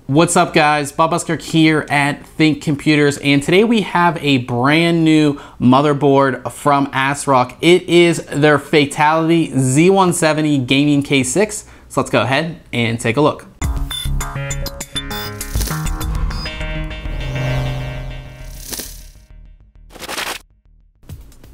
What's up guys, Bob Busker here at ThinkComputers, and today we have a brand new motherboard from ASRock. It is their Fatal1ty Z170 gaming K6. So let's go ahead and take a look.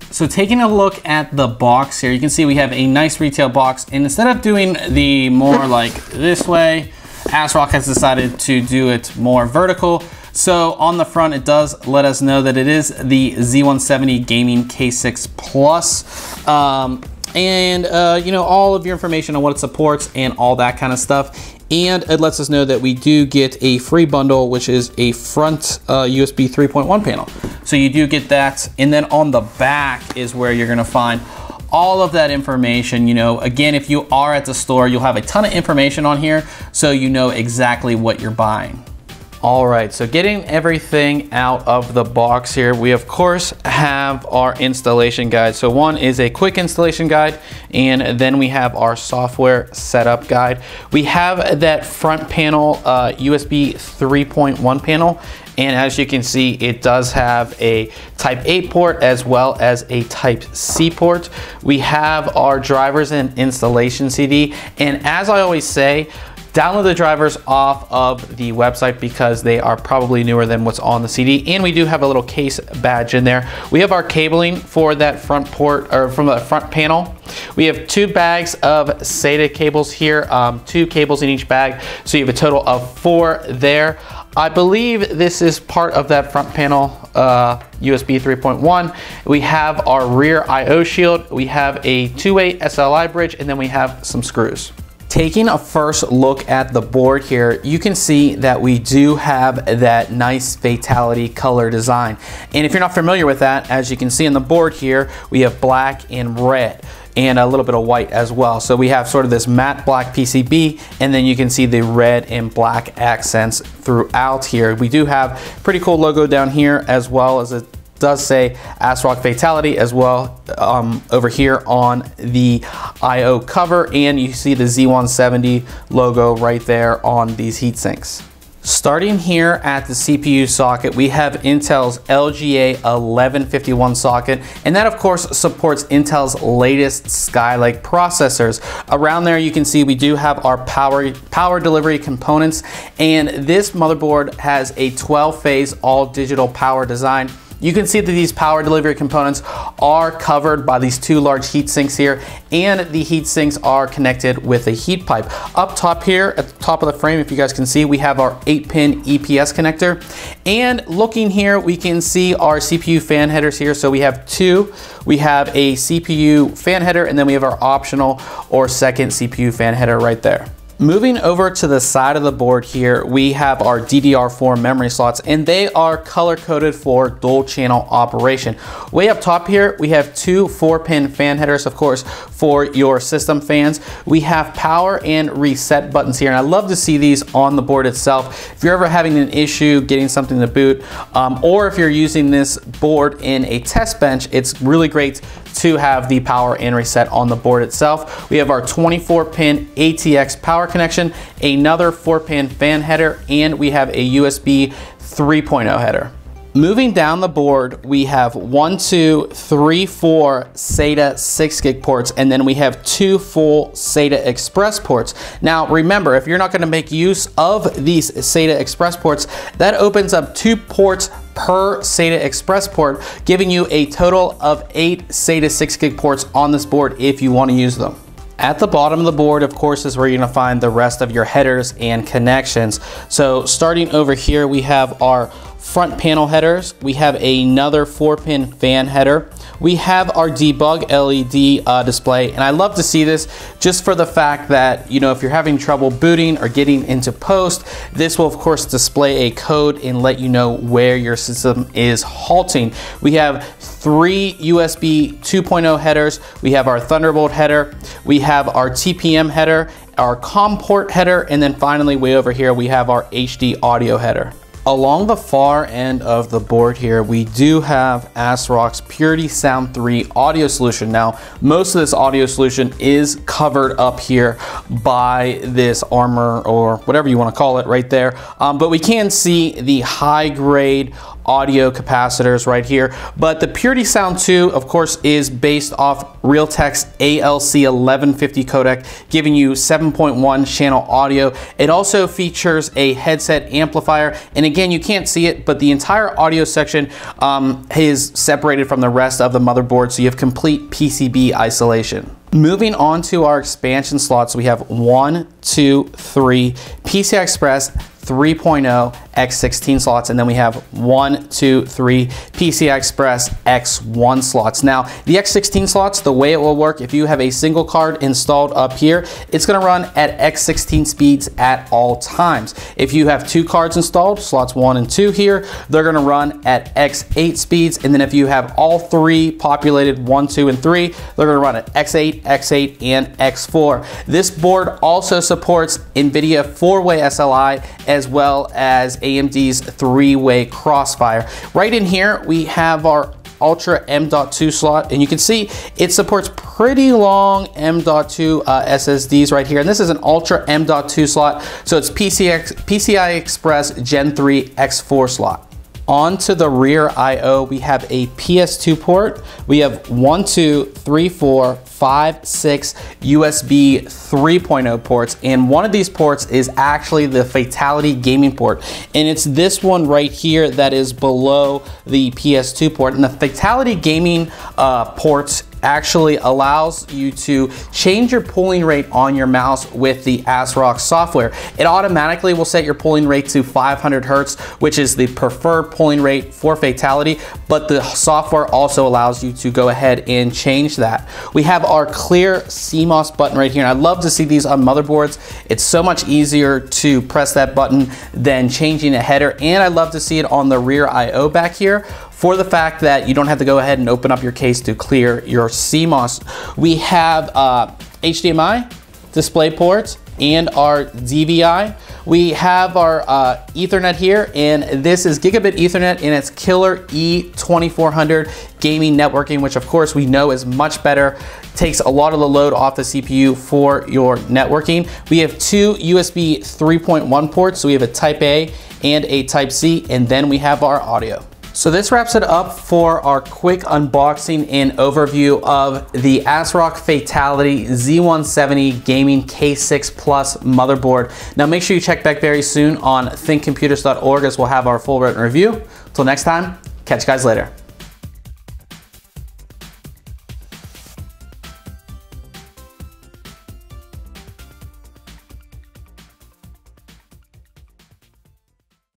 So taking a look at the box here, you can see we have a nice retail box, and instead of doing the more like this way, ASRock has decided to do it more vertical. So on the front, it does let us know that it is the Z170 Gaming K6 Plus. You know, all of your information on what it supports and all that kind of stuff. And it lets us know that we do get a free bundle, which is a front USB 3.1 panel. So you do get that. And then on the back is where you're gonna find all of that information. You know, again, if you are at the store, you'll have a ton of information on here, so you know exactly what you're buying. All right, so getting everything out of the box here, we of course have our installation guide. So one is a quick installation guide, and then we have our software setup guide. We have that front panel USB 3.1 panel, and as you can see, it does have a Type A port as well as a Type C port. We have our drivers and installation CD, and as I always say, download the drivers off of the website because they are probably newer than what's on the CD. And we do have a little case badge in there. We have our cabling for that front port, or from the front panel. We have 2 bags of SATA cables here, 2 cables in each bag. So you have a total of 4 there. I believe this is part of that front panel USB 3.1. We have our rear IO shield. We have a 2-way SLI bridge, and then we have some screws. Taking a first look at the board here, you can see that we do have that nice Fatal1ty color design. And if you're not familiar with that, as you can see on the board here, we have black and red and a little bit of white as well. So we have sort of this matte black PCB, and then you can see the red and black accents throughout here. We do have pretty cool logo down here, as well as it does say ASRock Fatal1ty as well over here on the IO cover, and you see the Z170 logo right there on these heat sinks. Starting here at the CPU socket, we have Intel's LGA 1151 socket, and that of course supports Intel's latest Skylake processors. Around there you can see we do have our power delivery components, and this motherboard has a 12-phase all digital power design. You can see that these power delivery components are covered by these 2 large heat sinks here, and the heat sinks are connected with a heat pipe. Up top here, at the top of the frame, if you guys can see, we have our 8-pin EPS connector. And looking here, we can see our CPU fan headers here. So we have 2. We have a CPU fan header, and then we have our optional or second CPU fan header right there. Moving over to the side of the board here, we have our DDR4 memory slots, and they are color-coded for dual channel operation. Way up top here, we have 2 4-pin fan headers, of course, for your system fans. We have power and reset buttons here, and I love to see these on the board itself. If you're ever having an issue getting something to boot, or if you're using this board in a test bench, it's really great to have the power and reset on the board itself. We have our 24-pin ATX power connection, another 4-pin fan header, and we have a USB 3.0 header. Moving down the board, we have 1, 2, 3, 4 SATA 6 gig ports, and then we have 2 full SATA Express ports. Now remember, if you're not going to make use of these SATA Express ports, that opens up 2 ports per SATA Express port, giving you a total of 8 SATA 6 gig ports on this board if you want to use them. At the bottom of the board, of course, is where you're gonna find the rest of your headers and connections. So starting over here, we have our front panel headers. We have another 4-pin fan header. We have our debug LED display, and I love to see this just for the fact that, you know, if you're having trouble booting or getting into post, this will of course display a code and let you know where your system is halting. We have 3 USB 2.0 headers. We have our Thunderbolt header. We have our TPM header, our COM port header, and then finally way over here we have our HD audio header. Along the far end of the board here, we do have ASRock's Purity Sound 3 audio solution. Now, most of this audio solution is covered up here by this armor or whatever you want to call it right there. But we can see the high grade audio capacitors right here. But the Purity Sound 2, of course, is based off Realtek's ALC1150 codec, giving you 7.1 channel audio. It also features a headset amplifier, and again, you can't see it, but the entire audio section is separated from the rest of the motherboard, so you have complete PCB isolation. Moving on to our expansion slots, we have 1, 2, 3 PCI Express 3.0 X16 slots, and then we have 1, 2, 3 PCI Express X1 slots. Now, the X16 slots, the way it will work, if you have a single card installed up here, it's gonna run at X16 speeds at all times. If you have 2 cards installed, slots 1 and 2 here, they're gonna run at X8 speeds, and then if you have all 3 populated, 1, 2, and 3, they're gonna run at X8, X8, and X4. This board also supports NVIDIA 4-way SLI as well as AMD's 3-way Crossfire. Right in here, we have our Ultra M.2 slot, and you can see it supports pretty long M.2 SSDs right here. And this is an Ultra M.2 slot, so it's PCI Express Gen 3 X4 slot. On to the rear I/O, we have a PS2 port. We have 1, 2, 3, 4, 5, 6 USB 3.0 ports, and one of these ports is actually the Fatal1ty gaming port, and it's this one right here that is below the PS2 port. And the Fatal1ty gaming port actually allows you to change your polling rate on your mouse with the ASRock software. It automatically will set your polling rate to 500 Hertz, which is the preferred polling rate for Fatal1ty, but the software also allows you to go ahead and change that. We have our clear Cmos button right here, and I love to see these on motherboards. It's so much easier to press that button than changing a header, and I love to see it on the rear I/O back here, for the fact that you don't have to go ahead and open up your case to clear your Cmos. We have HDMI, display ports, and our DVI. We have our Ethernet here, and this is gigabit Ethernet, and it's killer E2400 gaming networking, which of course we know is much better, takes a lot of the load off the CPU for your networking. We have 2 USB 3.1 ports, so we have a Type A and a Type C, and then we have our audio. So this wraps it up for our quick unboxing and overview of the ASRock Fatal1ty Z170 Gaming K6 Plus motherboard. Now make sure you check back very soon on ThinkComputers.org as we'll have our full written review. Till next time, catch you guys later.